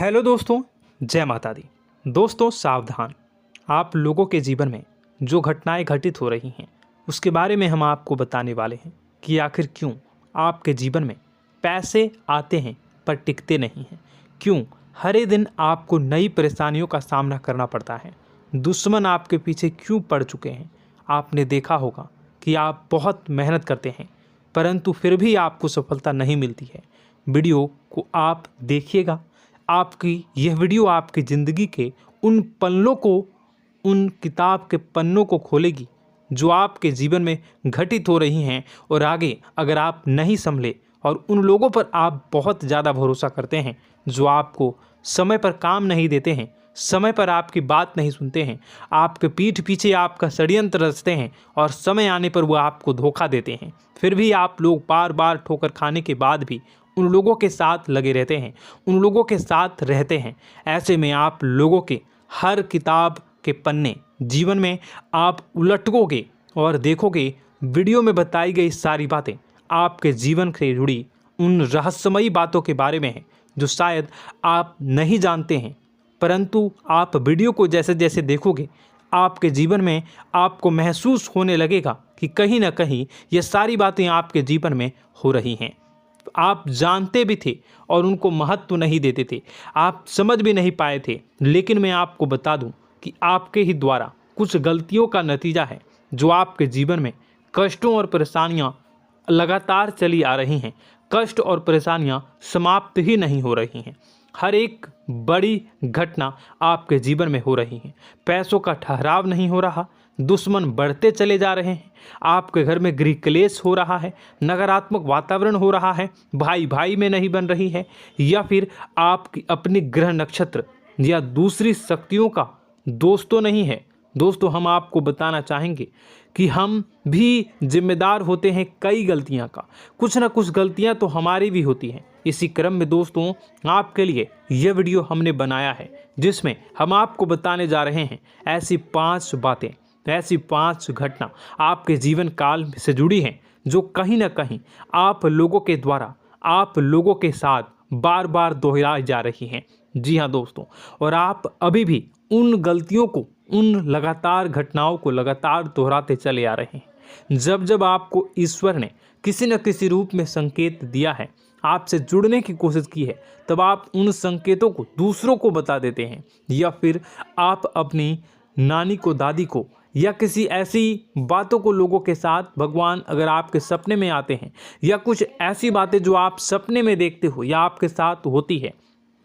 Hello दोस्तों, जय माता दी। दोस्तों सावधान, आप लोगों के जीवन में जो घटनाएं घटित हो रही हैं उसके बारे में हम आपको बताने वाले हैं कि आखिर क्यों आपके जीवन में पैसे आते हैं पर टिकते नहीं हैं। क्यों हर एक दिन आपको नई परेशानियों का सामना करना पड़ता है। दुश्मन आपके पीछे क्यों पड़ चुके हैं। आपने देखा होगा कि आप बहुत मेहनत करते हैं परंतु फिर भी आपको सफलता नहीं मिलती है। वीडियो को आप देखिएगा। आपकी यह वीडियो आपकी ज़िंदगी के उन पन्नों को, उन किताब के पन्नों को खोलेगी जो आपके जीवन में घटित हो रही हैं। और आगे अगर आप नहीं संभले और उन लोगों पर आप बहुत ज़्यादा भरोसा करते हैं जो आपको समय पर काम नहीं देते हैं, समय पर आपकी बात नहीं सुनते हैं, आपके पीठ पीछे आपका षड्यंत्र रचते हैं और समय आने पर वो आपको धोखा देते हैं, फिर भी आप लोग बार बार ठोकर खाने के बाद भी उन लोगों के साथ लगे रहते हैं, उन लोगों के साथ रहते हैं। ऐसे में आप लोगों के हर किताब के पन्ने जीवन में आप उलटोगे और देखोगे वीडियो में बताई गई सारी बातें आपके जीवन से जुड़ी उन रहस्यमयी बातों के बारे में हैं जो शायद आप नहीं जानते हैं। परंतु आप वीडियो को जैसे जैसे देखोगे आपके जीवन में आपको महसूस होने लगेगा कि कहीं ना कहीं ये सारी बातें आपके जीवन में हो रही हैं। आप जानते भी थे और उनको महत्व नहीं देते थे, आप समझ भी नहीं पाए थे। लेकिन मैं आपको बता दूं कि आपके ही द्वारा कुछ गलतियों का नतीजा है जो आपके जीवन में कष्टों और परेशानियां लगातार चली आ रही हैं। कष्ट और परेशानियां समाप्त ही नहीं हो रही हैं। हर एक बड़ी घटना आपके जीवन में हो रही है। पैसों का ठहराव नहीं हो रहा, दुश्मन बढ़ते चले जा रहे हैं, आपके घर में गृह क्लेश हो रहा है, नकारात्मक वातावरण हो रहा है, भाई भाई में नहीं बन रही है, या फिर आपकी अपनी ग्रह नक्षत्र या दूसरी शक्तियों का दोस्तों नहीं है। दोस्तों हम आपको बताना चाहेंगे कि हम भी जिम्मेदार होते हैं कई गलतियां का, कुछ ना कुछ गलतियां तो हमारी भी होती हैं। इसी क्रम में दोस्तों आपके लिए यह वीडियो हमने बनाया है जिसमें हम आपको बताने जा रहे हैं ऐसी 5 बातें, ऐसी 5 घटना आपके जीवन काल से जुड़ी हैं जो कहीं ना कहीं आप लोगों के द्वारा आप लोगों के साथ बार बार दोहराई जा रही हैं। जी हाँ दोस्तों, और आप अभी भी उन गलतियों को, उन लगातार घटनाओं को लगातार दोहराते चले आ रहे हैं। जब जब आपको ईश्वर ने किसी न किसी रूप में संकेत दिया है, आपसे जुड़ने की कोशिश की है, तब आप उन संकेतों को दूसरों को बता देते हैं, या फिर आप अपनी नानी को, दादी को, या किसी ऐसी बातों को लोगों के साथ, भगवान अगर आपके सपने में आते हैं या कुछ ऐसी बातें जो आप सपने में देखते हो या आपके साथ होती है,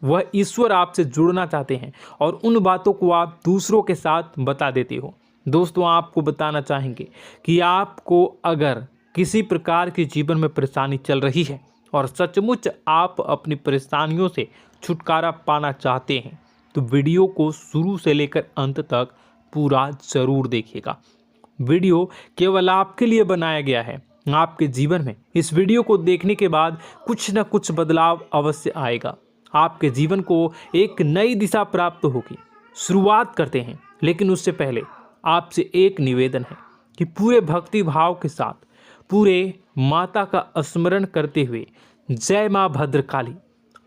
वह ईश्वर आपसे जुड़ना चाहते हैं और उन बातों को आप दूसरों के साथ बता देते हो। दोस्तों आपको बताना चाहेंगे कि आपको अगर किसी प्रकार की जीवन में परेशानी चल रही है और सचमुच आप अपनी परेशानियों से छुटकारा पाना चाहते हैं तो वीडियो को शुरू से लेकर अंत तक पूरा जरूर देखिएगा। वीडियो केवल आपके लिए बनाया गया है। आपके जीवन में इस वीडियो को देखने के बाद कुछ न कुछ बदलाव अवश्य आएगा। आपके जीवन को एक नई दिशा प्राप्त होगी। शुरुआत करते हैं, लेकिन उससे पहले आपसे एक निवेदन है कि पूरे भक्ति भाव के साथ पूरे माता का स्मरण करते हुए जय माँ भद्रकाली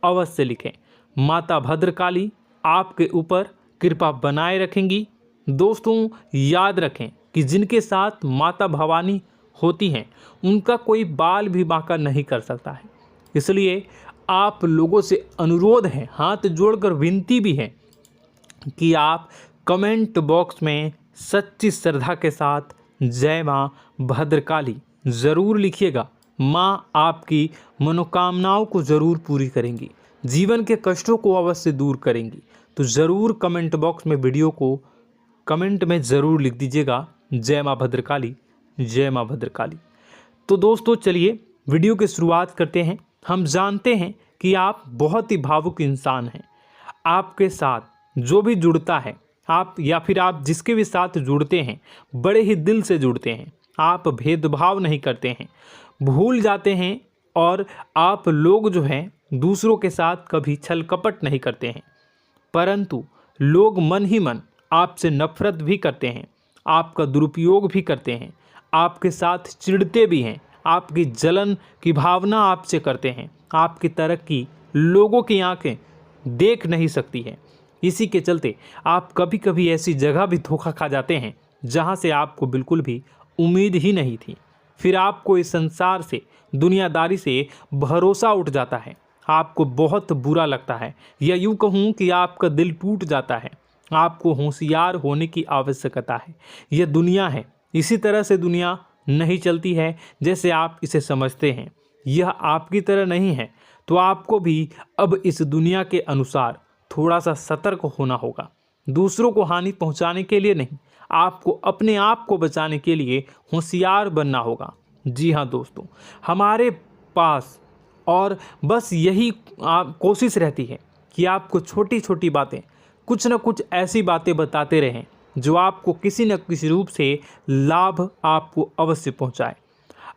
अवश्य लिखें। माता भद्रकाली आपके ऊपर कृपा बनाए रखेंगी। दोस्तों याद रखें कि जिनके साथ माता भवानी होती हैं उनका कोई बाल भी बांका नहीं कर सकता है। इसलिए आप लोगों से अनुरोध है, हाथ जोड़कर विनती भी है कि आप कमेंट बॉक्स में सच्ची श्रद्धा के साथ जय माँ भद्रकाली ज़रूर लिखिएगा। माँ आपकी मनोकामनाओं को ज़रूर पूरी करेंगी, जीवन के कष्टों को अवश्य दूर करेंगी। तो ज़रूर कमेंट बॉक्स में वीडियो को कमेंट में ज़रूर लिख दीजिएगा जय माँ भद्रकाली, जय माँ भद्रकाली। तो दोस्तों चलिए वीडियो की शुरुआत करते हैं। हम जानते हैं कि आप बहुत ही भावुक इंसान हैं। आपके साथ जो भी जुड़ता है, आप या फिर आप जिसके भी साथ जुड़ते हैं बड़े ही दिल से जुड़ते हैं। आप भेदभाव नहीं करते हैं, भूल जाते हैं, और आप लोग जो हैं दूसरों के साथ कभी छल कपट नहीं करते हैं। परंतु लोग मन ही मन आपसे नफरत भी करते हैं, आपका दुरुपयोग भी करते हैं, आपके साथ चिढ़ते भी हैं, आपकी जलन की भावना आपसे करते हैं। आपकी तरक्की लोगों की आंखें देख नहीं सकती है। इसी के चलते आप कभी कभी ऐसी जगह भी धोखा खा जाते हैं जहां से आपको बिल्कुल भी उम्मीद ही नहीं थी। फिर आपको इस संसार से, दुनियादारी से भरोसा उठ जाता है। आपको बहुत बुरा लगता है, या यूँ कहूँ कि आपका दिल टूट जाता है। आपको होशियार होने की आवश्यकता है। यह दुनिया है, इसी तरह से दुनिया नहीं चलती है जैसे आप इसे समझते हैं। यह आपकी तरह नहीं है, तो आपको भी अब इस दुनिया के अनुसार थोड़ा सा सतर्क होना होगा। दूसरों को हानि पहुंचाने के लिए नहीं, आपको अपने आप को बचाने के लिए होशियार बनना होगा। जी हाँ दोस्तों, हमारे पास और बस यही कोशिश रहती है कि आपको छोटी छोटी बातें, कुछ न कुछ ऐसी बातें बताते रहें जो आपको किसी न किसी रूप से लाभ आपको अवश्य पहुंचाए,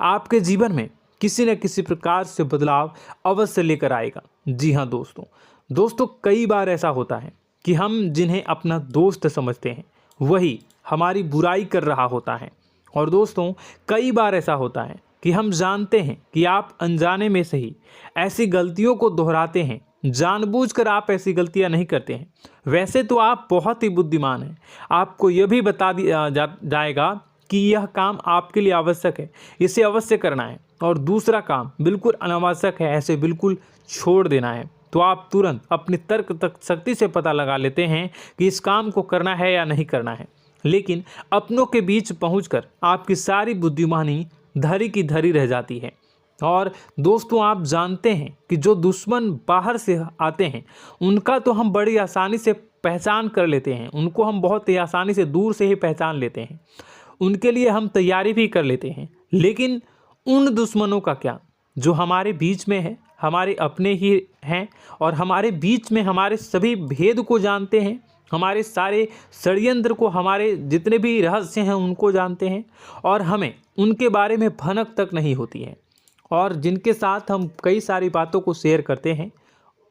आपके जीवन में किसी न किसी प्रकार से बदलाव अवश्य लेकर आएगा। जी हाँ दोस्तों, कई बार ऐसा होता है कि हम जिन्हें अपना दोस्त समझते हैं वही हमारी बुराई कर रहा होता है। और दोस्तों, कई बार ऐसा होता है कि हम जानते हैं कि आप अनजाने में से ही ऐसी गलतियों को दोहराते हैं। जानबूझकर आप ऐसी गलतियां नहीं करते हैं। वैसे तो आप बहुत ही बुद्धिमान हैं। आपको यह भी बता दिया जाएगा कि यह काम आपके लिए आवश्यक है, इसे अवश्य करना है, और दूसरा काम बिल्कुल अनावश्यक है, ऐसे बिल्कुल छोड़ देना है। तो आप तुरंत अपनी तर्क तक शक्ति से पता लगा लेते हैं कि इस काम को करना है या नहीं करना है। लेकिन अपनों के बीच पहुंचकर आपकी सारी बुद्धिमानी धरी की धरी रह जाती है। और दोस्तों, आप जानते हैं कि जो दुश्मन बाहर से आते हैं उनका तो हम बड़ी आसानी से पहचान कर लेते हैं, उनको हम बहुत ही आसानी से दूर से ही पहचान लेते हैं, उनके लिए हम तैयारी भी कर लेते हैं। लेकिन उन दुश्मनों का क्या जो हमारे बीच में है, हमारे अपने ही हैं, और हमारे बीच में हमारे सभी भेद को जानते हैं, हमारे सारे षड्यंत्र को, हमारे जितने भी रहस्य हैं उनको जानते हैं, और हमें उनके बारे में भनक तक नहीं होती है, और जिनके साथ हम कई सारी बातों को शेयर करते हैं,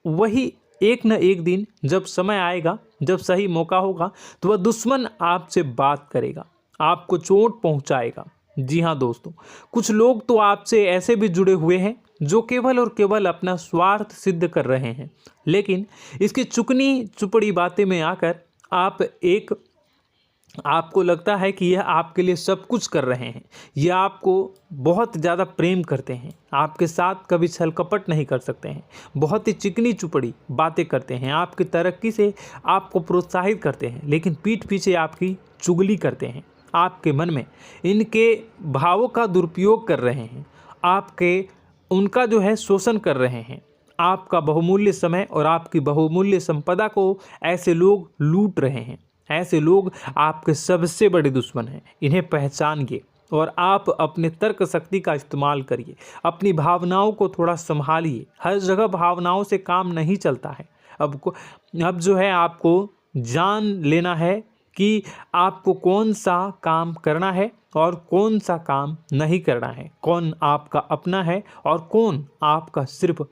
वही एक न एक दिन जब समय आएगा, जब सही मौका होगा, तो वह दुश्मन आपसे बात करेगा, आपको चोट पहुंचाएगा। जी हाँ दोस्तों, कुछ लोग तो आपसे ऐसे भी जुड़े हुए हैं जो केवल और केवल अपना स्वार्थ सिद्ध कर रहे हैं। लेकिन इसकी चुकनी चुपड़ी बातें में आकर आपको लगता है कि यह आपके लिए सब कुछ कर रहे हैं, यह आपको बहुत ज़्यादा प्रेम करते हैं, आपके साथ कभी छल कपट नहीं कर सकते हैं, बहुत ही चिकनी चुपड़ी बातें करते हैं, आपकी तरक्की से आपको प्रोत्साहित करते हैं, लेकिन पीठ पीछे आपकी चुगली करते हैं, आपके मन में इनके भावों का दुरुपयोग कर रहे हैं, उनका जो है शोषण कर रहे हैं। आपका बहुमूल्य समय और आपकी बहुमूल्य संपदा को ऐसे लोग लूट रहे हैं। ऐसे लोग आपके सबसे बड़े दुश्मन हैं। इन्हें पहचानिए और आप अपने तर्क शक्ति का इस्तेमाल करिए। अपनी भावनाओं को थोड़ा संभालिए। हर जगह भावनाओं से काम नहीं चलता है। अब जो है आपको जान लेना है कि आपको कौन सा काम करना है और कौन सा काम नहीं करना है, कौन आपका अपना है और कौन आपका सिर्फ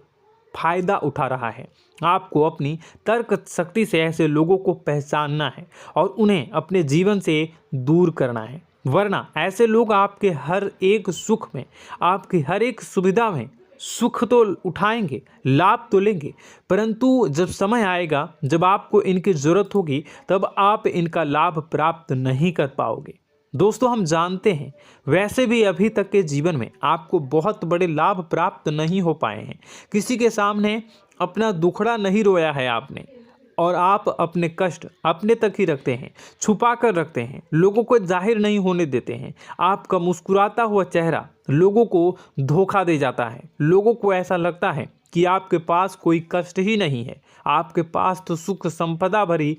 फायदा उठा रहा है। आपको अपनी तर्क शक्ति से ऐसे लोगों को पहचानना है और उन्हें अपने जीवन से दूर करना है, वरना ऐसे लोग आपके हर एक सुख में, आपकी हर एक सुविधा में सुख तो उठाएंगे, लाभ तो लेंगे, परंतु जब समय आएगा, जब आपको इनकी ज़रूरत होगी, तब आप इनका लाभ प्राप्त नहीं कर पाओगे। दोस्तों, हम जानते हैं वैसे भी अभी तक के जीवन में आपको बहुत बड़े लाभ प्राप्त नहीं हो पाए हैं। किसी के सामने अपना दुखड़ा नहीं रोया है आपने, और आप अपने कष्ट अपने तक ही रखते हैं, छुपा कर रखते हैं, लोगों को जाहिर नहीं होने देते हैं। आपका मुस्कुराता हुआ चेहरा लोगों को धोखा दे जाता है। लोगों को ऐसा लगता है कि आपके पास कोई कष्ट ही नहीं है, आपके पास तो सुख संपदा भरी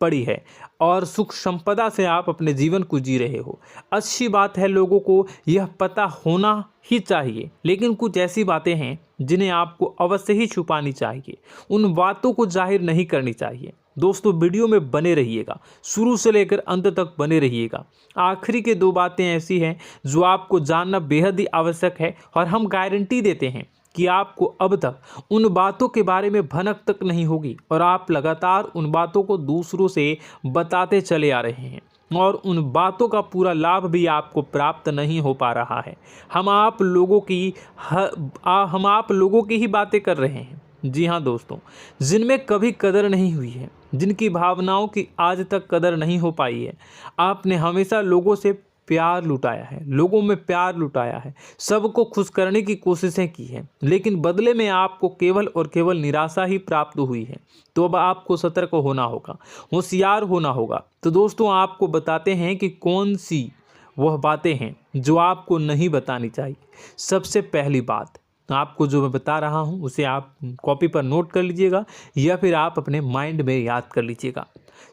पड़ी है और सुख संपदा से आप अपने जीवन को जी रहे हो। अच्छी बात है, लोगों को यह पता होना ही चाहिए, लेकिन कुछ ऐसी बातें हैं जिन्हें आपको अवश्य ही छुपानी चाहिए। उन बातों को जाहिर नहीं करनी चाहिए। दोस्तों, वीडियो में बने रहिएगा, शुरू से लेकर अंत तक बने रहिएगा। आखिरी के 2 बातें ऐसी हैं जो आपको जानना बेहद ही आवश्यक है, और हम गारंटी देते हैं कि आपको अब तक उन बातों के बारे में भनक तक नहीं होगी, और आप लगातार उन बातों को दूसरों से बताते चले आ रहे हैं, और उन बातों का पूरा लाभ भी आपको प्राप्त नहीं हो पा रहा है। हम आप लोगों की ही बातें कर रहे हैं, जी हाँ दोस्तों, जिनमें कभी कदर नहीं हुई है, जिनकी भावनाओं की आज तक कदर नहीं हो पाई है। आपने हमेशा लोगों से प्यार लुटाया है, लोगों में प्यार लुटाया है, सबको खुश करने की कोशिशें की है, लेकिन बदले में आपको केवल और केवल निराशा ही प्राप्त हुई है। तो अब आपको सतर्क होना होगा, होशियार होना होगा। तो दोस्तों आपको बताते हैं कि कौन सी वह बातें हैं जो आपको नहीं बतानी चाहिए। सबसे पहली बात आपको जो मैं बता रहा हूं उसे आप कॉपी पर नोट कर लीजिएगा या फिर आप अपने माइंड में याद कर लीजिएगा।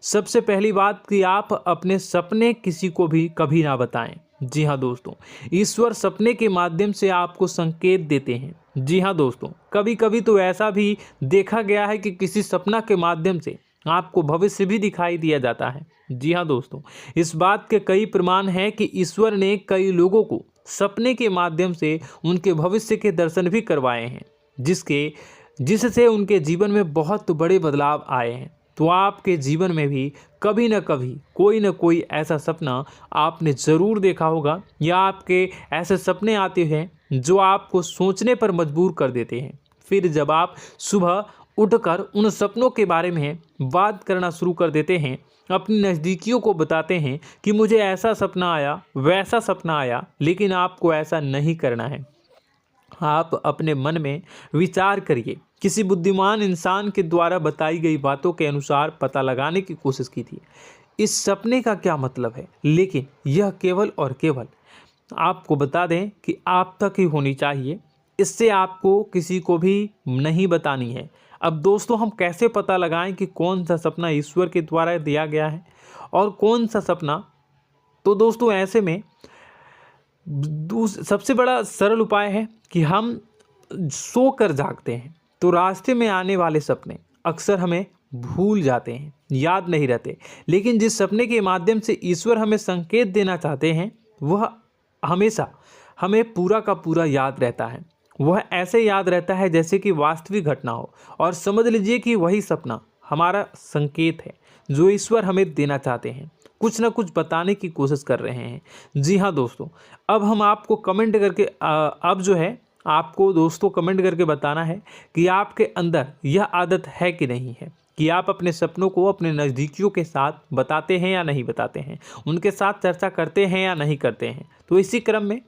सबसे पहली बात कि आप अपने सपने किसी को भी कभी ना बताएं। जी हाँ दोस्तों, ईश्वर सपने के माध्यम से आपको संकेत देते हैं। जी हाँ दोस्तों, कभी कभी तो ऐसा भी देखा गया है कि किसी सपना के माध्यम से आपको भविष्य भी दिखाई दिया जाता है। जी हाँ दोस्तों, इस बात के कई प्रमाण हैं कि ईश्वर ने कई लोगों को सपने के माध्यम से उनके भविष्य के दर्शन भी करवाए हैं, जिससे उनके जीवन में बहुत बड़े बदलाव आए हैं। तो आपके जीवन में भी कभी न कभी कोई न कोई ऐसा सपना आपने ज़रूर देखा होगा, या आपके ऐसे सपने आते हैं जो आपको सोचने पर मजबूर कर देते हैं। फिर जब आप सुबह उठकर उन सपनों के बारे में बात करना शुरू कर देते हैं, अपनी नज़दीकियों को बताते हैं कि मुझे ऐसा सपना आया, वैसा सपना आया, लेकिन आपको ऐसा नहीं करना है। आप अपने मन में विचार करिए। किसी बुद्धिमान इंसान के द्वारा बताई गई बातों के अनुसार पता लगाने की कोशिश की थी इस सपने का क्या मतलब है, लेकिन यह केवल और केवल आपको बता दें कि आप तक ही होनी चाहिए। इससे आपको किसी को भी नहीं बतानी है। अब दोस्तों हम कैसे पता लगाएं कि कौन सा सपना ईश्वर के द्वारा दिया गया है और कौन सा सपना? तो दोस्तों ऐसे में सबसे बड़ा सरल उपाय है कि हम सोकर जागते हैं तो रास्ते में आने वाले सपने अक्सर हमें भूल जाते हैं, याद नहीं रहते। लेकिन जिस सपने के माध्यम से ईश्वर हमें संकेत देना चाहते हैं वह हमेशा हमें पूरा का पूरा याद रहता है। वह ऐसे याद रहता है जैसे कि वास्तविक घटना हो, और समझ लीजिए कि वही सपना हमारा संकेत है जो ईश्वर हमें देना चाहते हैं, कुछ ना कुछ बताने की कोशिश कर रहे हैं। जी हाँ दोस्तों, अब हम आपको कमेंट करके अब जो है आपको दोस्तों कमेंट करके बताना है कि आपके अंदर यह आदत है कि नहीं है कि आप अपने सपनों को अपने नज़दीकियों के साथ बताते हैं या नहीं बताते हैं, उनके साथ चर्चा करते हैं या नहीं करते हैं। तो इसी क्रम में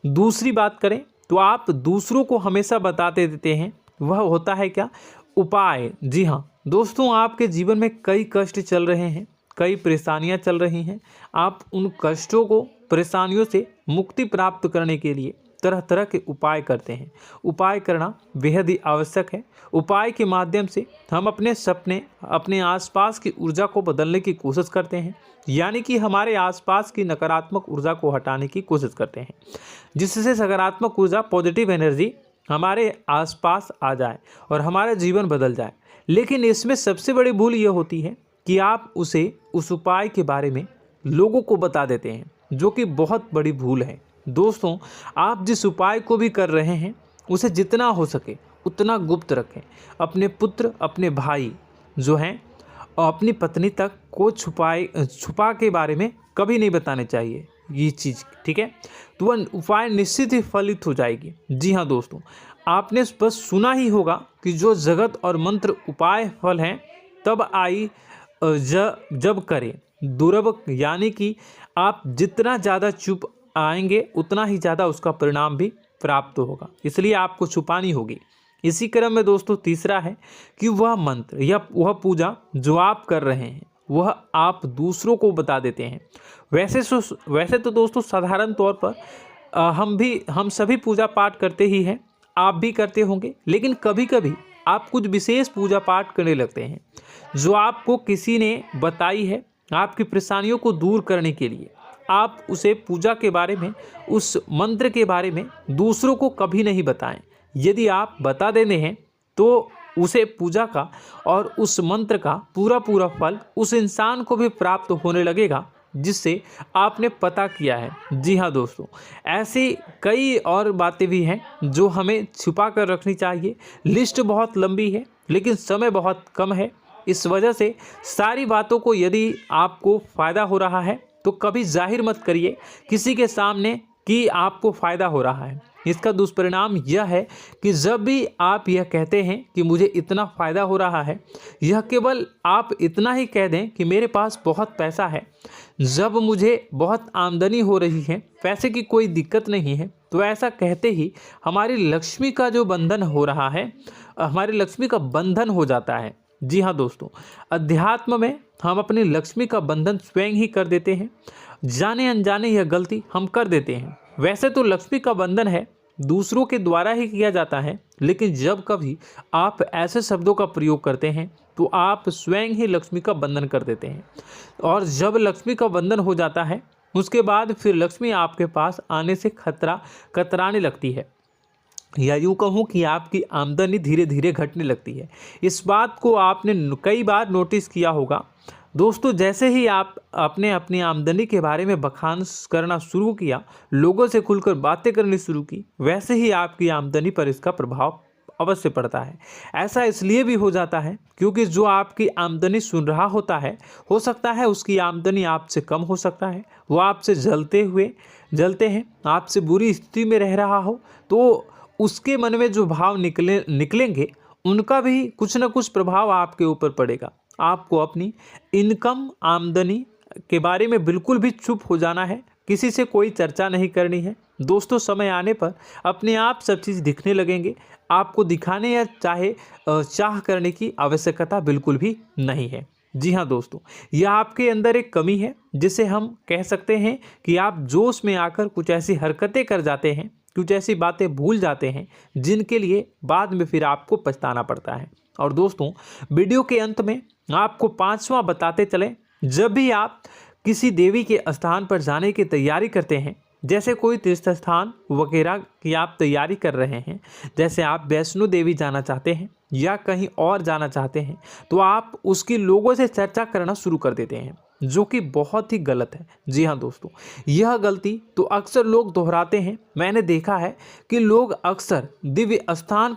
दूसरी बात करें तो आप दूसरों को हमेशा बताते देते हैं, वह होता है क्या? उपाय। जी हाँ दोस्तों, आपके जीवन में कई कष्ट चल रहे हैं, कई परेशानियां चल रही हैं। आप उन कष्टों को, परेशानियों से मुक्ति प्राप्त करने के लिए तरह तरह के उपाय करते हैं। उपाय करना बेहद ही आवश्यक है। उपाय के माध्यम से हम अपने सपने, अपने आसपास की ऊर्जा को बदलने की कोशिश करते हैं, यानी कि हमारे आसपास की नकारात्मक ऊर्जा को हटाने की कोशिश करते हैं, जिससे सकारात्मक ऊर्जा, पॉजिटिव एनर्जी हमारे आसपास आ जाए और हमारा जीवन बदल जाए। लेकिन इसमें सबसे बड़ी भूल यह होती है कि आप उस उपाय के बारे में लोगों को बता देते हैं, जो कि बहुत बड़ी भूल है। दोस्तों आप जिस उपाय को भी कर रहे हैं उसे जितना हो सके उतना गुप्त रखें। अपने पुत्र, अपने भाई जो हैं और अपनी पत्नी तक को छुपा के बारे में कभी नहीं बताने चाहिए ये चीज़, ठीक है? तो वह उपाय निश्चित ही फलित हो जाएगी। जी हाँ दोस्तों, आपने बस सुना ही होगा कि जो जगत और मंत्र उपाय फल हैं तब आई जब करें दुर्लभ, यानी कि आप जितना ज़्यादा चुप आएंगे उतना ही ज़्यादा उसका परिणाम भी प्राप्त होगा, इसलिए आपको छुपानी होगी। इसी क्रम में दोस्तों तीसरा है कि वह मंत्र या वह पूजा जो आप कर रहे हैं वह आप दूसरों को बता देते हैं। वैसे तो दोस्तों साधारण तौर पर हम सभी पूजा पाठ करते ही हैं, आप भी करते होंगे, लेकिन कभी कभी आप कुछ विशेष पूजा पाठ करने लगते हैं जो आपको किसी ने बताई है आपकी परेशानियों को दूर करने के लिए। आप उसे पूजा के बारे में, उस मंत्र के बारे में दूसरों को कभी नहीं बताएं। यदि आप बता देते हैं तो उसे पूजा का और उस मंत्र का पूरा फल उस इंसान को भी प्राप्त होने लगेगा जिससे आपने पता किया है। जी हाँ दोस्तों, ऐसी कई और बातें भी हैं जो हमें छुपा कर रखनी चाहिए। लिस्ट बहुत लंबी है लेकिन समय बहुत कम है, इस वजह से सारी बातों को यदि आपको फ़ायदा हो रहा है तो कभी जाहिर मत करिए किसी के सामने कि आपको फ़ायदा हो रहा है। इसका दुष्परिणाम यह है कि जब भी आप यह कहते हैं कि मुझे इतना फ़ायदा हो रहा है, यह केवल आप इतना ही कह दें कि मेरे पास बहुत पैसा है, जब मुझे बहुत आमदनी हो रही है, पैसे की कोई दिक्कत नहीं है, तो ऐसा कहते ही हमारी लक्ष्मी का जो बंधन हो रहा है, हमारी लक्ष्मी का बंधन हो जाता है। जी हाँ दोस्तों, अध्यात्म में हम अपनी लक्ष्मी का बंधन स्वयं ही कर देते हैं। जाने अनजाने यह गलती हम कर देते हैं। वैसे तो लक्ष्मी का बंधन है दूसरों के द्वारा ही किया जाता है, लेकिन जब कभी आप ऐसे शब्दों का प्रयोग करते हैं तो आप स्वयं ही लक्ष्मी का बंधन कर देते हैं। और जब लक्ष्मी का बंधन हो जाता है उसके बाद फिर लक्ष्मी आपके पास आने से कतराने लगती है, या यूँ कहूँ कि आपकी आमदनी धीरे धीरे घटने लगती है। इस बात को आपने कई बार नोटिस किया होगा दोस्तों। जैसे ही आप अपने अपनी आमदनी के बारे में बखान करना शुरू किया, लोगों से खुलकर बातें करनी शुरू की, वैसे ही आपकी आमदनी पर इसका प्रभाव अवश्य पड़ता है। ऐसा इसलिए भी हो जाता है क्योंकि जो आपकी आमदनी सुन रहा होता है, हो सकता है उसकी आमदनी आपसे कम हो सकता है, वो आपसे जलते हैं, आपसे बुरी स्थिति में रह रहा हो, तो उसके मन में जो भाव निकलेंगे उनका भी कुछ न कुछ प्रभाव आपके ऊपर पड़ेगा। आपको अपनी इनकम आमदनी के बारे में बिल्कुल भी चुप हो जाना है, किसी से कोई चर्चा नहीं करनी है दोस्तों। समय आने पर अपने आप सब चीज़ दिखने लगेंगे। आपको दिखाने या चाह करने की आवश्यकता बिल्कुल भी नहीं है। जी हाँ दोस्तों, यह आपके अंदर एक कमी है जिसे हम कह सकते हैं कि आप जोश में आकर कुछ ऐसी हरकतें कर जाते हैं, कुछ ऐसी बातें भूल जाते हैं जिनके लिए बाद में फिर आपको पछताना पड़ता है। और दोस्तों, वीडियो के अंत में आपको 5वां बताते चलें, जब भी आप किसी देवी के स्थान पर जाने की तैयारी करते हैं, जैसे कोई तीर्थ स्थान वगैरह की आप तैयारी कर रहे हैं, जैसे आप वैष्णो देवी जाना चाहते हैं या कहीं और जाना चाहते हैं, तो आप उसकी लोगों से चर्चा करना शुरू कर देते हैं, जो कि बहुत ही गलत है। जी हाँ दोस्तों, यह गलती तो अक्सर लोग दोहराते हैं। मैंने देखा है कि लोग अक्सर दिव्य स्थान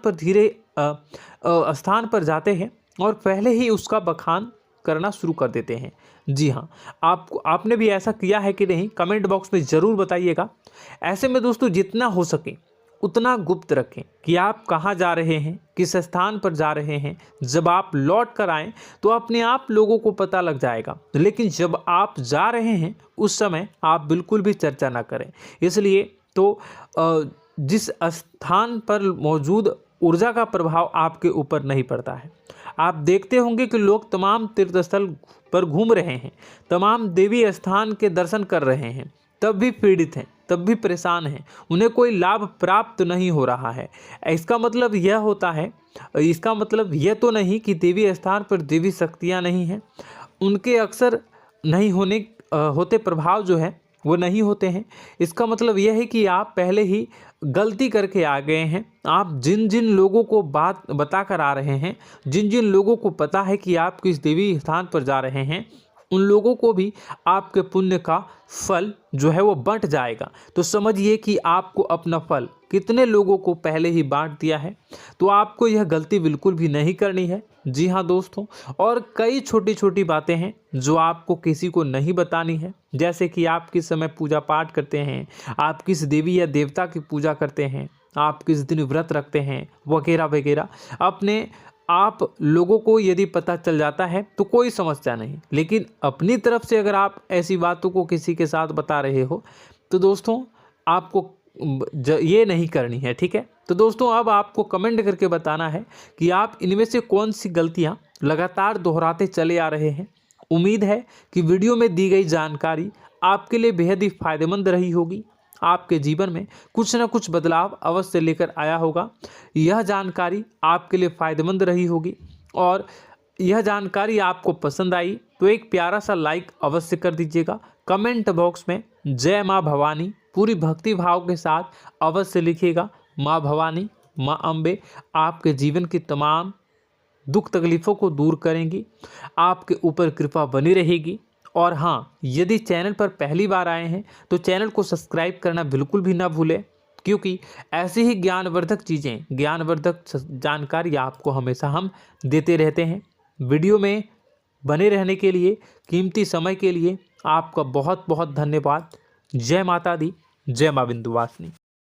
पर जाते हैं और पहले ही उसका बखान करना शुरू कर देते हैं। जी हाँ, आपने भी ऐसा किया है कि नहीं, कमेंट बॉक्स में ज़रूर बताइएगा। ऐसे में दोस्तों, जितना हो सके उतना गुप्त रखें कि आप कहाँ जा रहे हैं, किस स्थान पर जा रहे हैं। जब आप लौट कर आएँ तो अपने आप लोगों को पता लग जाएगा, लेकिन जब आप जा रहे हैं उस समय आप बिल्कुल भी चर्चा ना करें। इसलिए तो जिस स्थान पर मौजूद ऊर्जा का प्रभाव आपके ऊपर नहीं पड़ता है। आप देखते होंगे कि लोग तमाम तीर्थस्थल पर घूम रहे हैं, तमाम देवी स्थान के दर्शन कर रहे हैं, तब भी पीड़ित हैं, तब भी परेशान हैं, उन्हें कोई लाभ प्राप्त नहीं हो रहा है। इसका मतलब यह तो नहीं कि देवी स्थान पर देवी शक्तियाँ नहीं हैं, उनके अक्सर नहीं होते प्रभाव जो है वो नहीं होते हैं। इसका मतलब यह है कि आप पहले ही गलती करके आ गए हैं। आप जिन जिन लोगों को बात बता कर आ रहे हैं, जिन जिन लोगों को पता है कि आप किस देवी स्थान पर जा रहे हैं, उन लोगों को भी आपके पुण्य का फल जो है वो बंट जाएगा। तो समझिए कि आपको अपना फल कितने लोगों को पहले ही बांट दिया है। तो आपको यह गलती बिल्कुल भी नहीं करनी है। जी हाँ दोस्तों, और कई छोटी छोटी बातें हैं जो आपको किसी को नहीं बतानी है, जैसे कि आप किस समय पूजा पाठ करते हैं, आप किस देवी या देवता की पूजा करते हैं, आप किस दिन व्रत रखते हैं, वगैरह वगैरह। अपने आप लोगों को यदि पता चल जाता है तो कोई समस्या नहीं, लेकिन अपनी तरफ से अगर आप ऐसी बातों को किसी के साथ बता रहे हो तो दोस्तों आपको ये नहीं करनी है, ठीक है। तो दोस्तों, अब आपको कमेंट करके बताना है कि आप इनमें से कौन सी गलतियां लगातार दोहराते चले आ रहे हैं। उम्मीद है कि वीडियो में दी गई जानकारी आपके लिए बेहद ही फायदेमंद रही होगी, आपके जीवन में कुछ न कुछ बदलाव अवश्य लेकर आया होगा। यह जानकारी आपके लिए फ़ायदेमंद रही होगी और यह जानकारी आपको पसंद आई तो एक प्यारा सा लाइक अवश्य कर दीजिएगा। कमेंट बॉक्स में जय माँ भवानी पूरी भक्ति भाव के साथ अवश्य लिखिएगा। माँ भवानी, माँ अम्बे आपके जीवन की तमाम दुख तकलीफ़ों को दूर करेंगी, आपके ऊपर कृपा बनी रहेगी। और हाँ, यदि चैनल पर पहली बार आए हैं तो चैनल को सब्सक्राइब करना बिल्कुल भी ना भूलें, क्योंकि ऐसी ही ज्ञानवर्धक चीज़ें, ज्ञानवर्धक जानकारी आपको हमेशा हम देते रहते हैं। वीडियो में बने रहने के लिए, कीमती समय के लिए आपका बहुत बहुत धन्यवाद। जय माता दी, जय माँ विंध्यवासिनी।